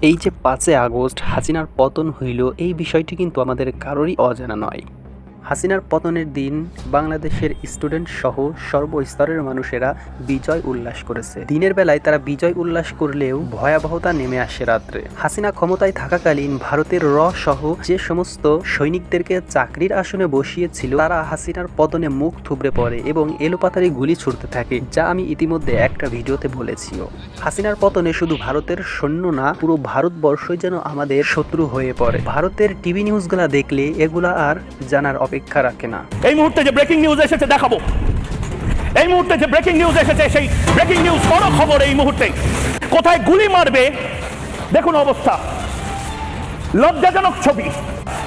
এই যে ৫ই আগস্ট হাসিনার পতন হইল, এই বিষয়টি কিন্তু আমাদের কারোরই অজানা নয়। হাসিনার পতনের দিন বাংলাদেশের স্টুডেন্ট সহ সর্বস্তরের মানুষেরা বিজয় উল্লাস করেছে। দিনের বেলায় তারা বিজয় উল্লাস করলেও ভয়াবহতা নেমে আসে রাত্রে। হাসিনা ক্ষমতায় থাকাকালীন ভারতের সহ যে সমস্ত সৈনিকদেরকে চাকরির আসনে বসিয়েছিল, তারা হাসিনার পতনে মুখ থুবড়ে পড়ে এবং এলোপাতাড়ি গুলি ছুড়তে থাকে, যা আমি ইতিমধ্যে একটা ভিডিওতে বলেছিও। হাসিনার পতনে শুধু ভারতের সৈন্য না, পুরো ভারতবর্ষই যেন আমাদের শত্রু হয়ে পড়ে। ভারতের টিভি নিউজগুলা দেখলে এগুলা আর জানার অপেক্ষা রাখে না। এই মুহূর্তে যে ব্রেকিং নিউজ এসেছে দেখাবো। এই মুহূর্তে যে ব্রেকিং নিউজ এসেছে, সেই ব্রেকিং নিউজ বড় খবর। এই মুহূর্তে কোথায় গুলি মারবে দেখুন অবস্থা, লজ্জাজনক ছবি।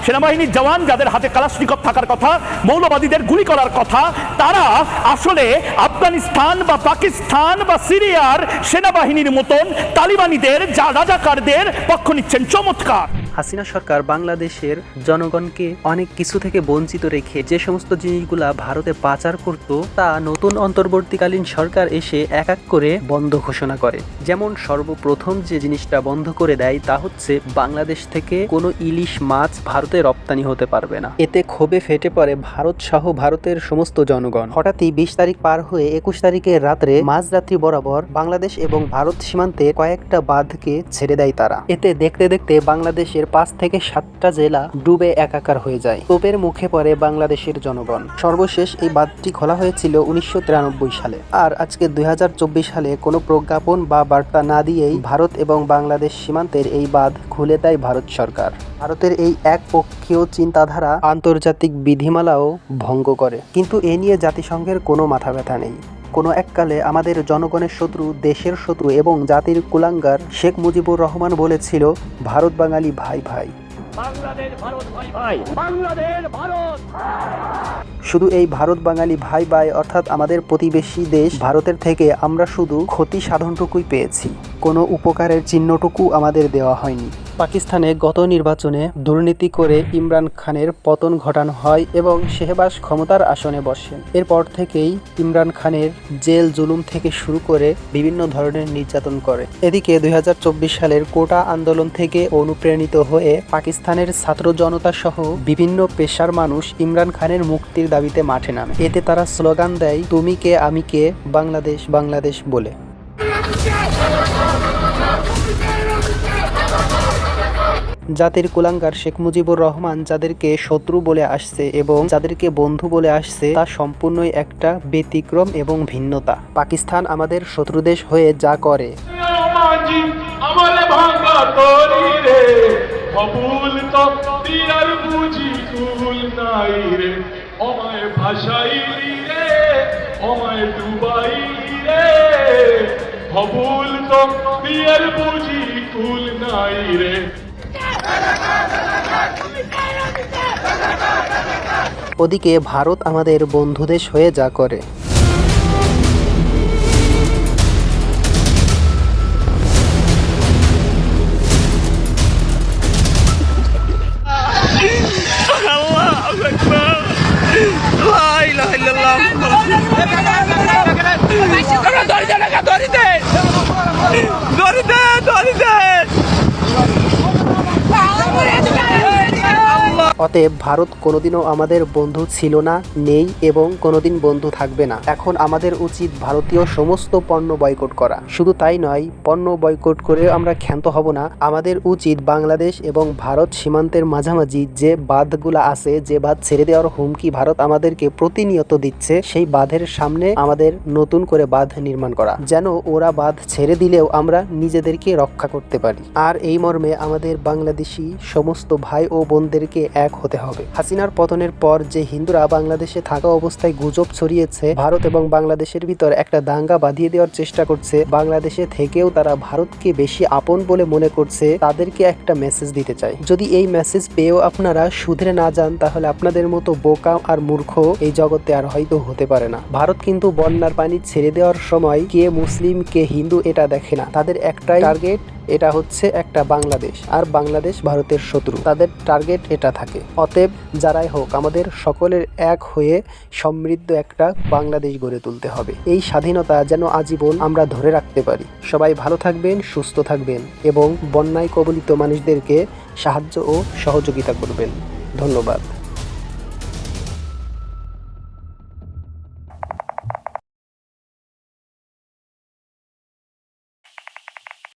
সেনাবাহিনীর জওয়ান যাদের হাতে কালাশনিকভ থাকার কথা, মৌলবাদীদের গুলি করার কথা, তারা আসলে আফগানিস্তান বা পাকিস্তান বা সিরিয়ার সেনাবাহিনীর মতন তালিবানিদের রাজাকারদের পক্ষ নিচ্ছেন। চমৎকার। হাসিনা সরকার বাংলাদেশের জনগণকে অনেক কিছু থেকে বঞ্চিত রেখে যে সমস্ত জিনিসগুলা ভারতে পাচার করত, তা নতুন অন্তর্বর্তীকালীন সরকার এসে এক এক করে বন্ধ ঘোষণা করে। যেমন সর্বপ্রথম যে জিনিসটা বন্ধ করে দেয় তা হচ্ছে বাংলাদেশ থেকে কোনো ইলিশ মাছ ভারতে রপ্তানি হতে পারবে না। এতে ক্ষোভে ফেটে পড়ে ভারত সহ ভারতের সমস্ত জনগণ। হঠাৎই ২০ তারিখ পার হয়ে ২১ তারিখের রাত্রে মাঝরাত্রি বরাবর বাংলাদেশ এবং ভারত সীমান্তে কয়েকটা বাঁধকে ছেড়ে দেয় তারা। এতে দেখতে দেখতে বাংলাদেশের ৫ থেকে ৭টা জেলা ডুবে একাকার হয়ে যায়। তোপের মুখে পড়ে বাংলাদেশের জনগণ। সর্বশেষ এই বাঁধটি খোলা হয়েছিল ১৯৯৩ সালে। আর আজকে ২০২৪ সালে কোনো প্রজ্ঞাপন বা বার্তা না দিয়েই ভারত এবং বাংলাদেশ সীমান্তের এই বাঁধ খুলে দেয় ভারত সরকার। ভারতের এই একপক্ষীয় চিন্তাধারা আন্তর্জাতিক বিধিমালাও ভঙ্গ করে। কিন্তু এ নিয়ে জাতিসংঘের কোনো মাথা ব্যথা নেই। কোনো এককালে আমাদের জনগণের শত্রু, দেশের শত্রু এবং জাতির কুলাঙ্গার শেখ মুজিবুর রহমান বলেছিল, ভারত বাঙালি ভাই ভাই। শুধু এই ভারত বাঙালি ভাই ভাই অর্থাৎ আমাদের প্রতিবেশী দেশ ভারতের থেকে আমরা শুধু ক্ষতি সাধনটুকুই পেয়েছি, কোনো উপকারের চিহ্নটুকু আমাদের দেওয়া হয়নি। পাকিস্তানে গত নির্বাচনে দুর্নীতি করে ইমরান খানের পতন ঘটানো হয় এবং শেহবাজ ক্ষমতার আসনে বসেন। এরপর থেকেই ইমরান খানের জেল জুলুম থেকে শুরু করে বিভিন্ন ধরনের নির্যাতন করে। এদিকে ২০২৪ সালের কোটা আন্দোলন থেকে অনুপ্রাণিত হয়ে পাকিস্তানের ছাত্র জনতা সহ বিভিন্ন পেশার মানুষ ইমরান খানের মুক্তির দাবিতে মাঠে নামে। এতে তারা স্লোগান দেয়, তুমি কে আমি কে, বাংলাদেশ বাংলাদেশ বলে। জাতির কুলাঙ্গার শেখ মুজিবুর রহমান যাদেরকে শত্রু বলে আসছে এবং যাদেরকে বন্ধু বলে আসছে, তা সম্পূর্ণই একটা ব্যতিক্রম এবং ভিন্নতা। পাকিস্তান আমাদের শত্রু দেশ হয়ে যা করে, ওদিকে ভারত আমাদের বন্ধু দেশ হয়ে যা করে। অতএব ভারত কোনোদিনও আমাদের বন্ধু ছিল না, নেই এবং কোনোদিন বন্ধু থাকবে না। এখন আমাদের উচিত ভারতীয় সমস্ত পণ্য বয়কট করা। শুধু তাই নয়, পণ্য বয়কট করে আমরা ক্ষান্ত হব না। আমাদের উচিত বাংলাদেশ এবং ভারত সীমান্তের মাঝামাঝি যে বাঁধগুলো আছে, যে বাঁধ ছেড়ে দেওয়ার হুমকি ভারত আমাদেরকে প্রতিনিয়ত দিচ্ছে, সেই বাঁধের সামনে আমাদের নতুন করে বাঁধ নির্মাণ করা, যেন ওরা বাঁধ ছেড়ে দিলেও আমরা নিজেদেরকে রক্ষা করতে পারি। আর এই মর্মে আমাদের বাংলাদেশি সমস্ত ভাই ও বোনদেরকে এক হতে হবে। হাসিনার পতনের পর যে হিন্দুরা বাংলাদেশে থাকা অবস্থায় গুজব ছড়িয়েছে, ভারত এবং বাংলাদেশের ভিতর একটা দাঙ্গা বাঁধিয়ে দেওয়ার চেষ্টা করছে, বাংলাদেশে থেকেও তারা ভারতকে বেশি আপন বলে মনে করছে, তাদেরকে একটা মেসেজ দিতে চাই। যদি এই মেসেজ পেয়েও আপনারা শুধরে না যান, তাহলে আপনাদের মতো বোকা আর মূর্খ এই জগতে আর হয়তো হতে পারে না। ভারত কিন্তু বন্যার পানি ছেড়ে দেওয়ার সময় কে মুসলিম কে হিন্দু এটা দেখে না। তাদের একটাই টার্গেট, এটা হচ্ছে একটা বাংলাদেশ, আর বাংলাদেশ ভারতের শত্রু। তাদের টার্গেট এটা থাকে। অতএব যারাই হোক আমাদের সকলের এক হয়ে সমৃদ্ধ একটা বাংলাদেশ গড়ে তুলতে হবে। এই স্বাধীনতা যেন আজীবন আমরা ধরে রাখতে পারি। সবাই ভালো থাকবেন, সুস্থ থাকবেন এবং বন্যায় কবলিত মানুষদেরকে সাহায্য ও সহযোগিতা করবেন। ধন্যবাদ।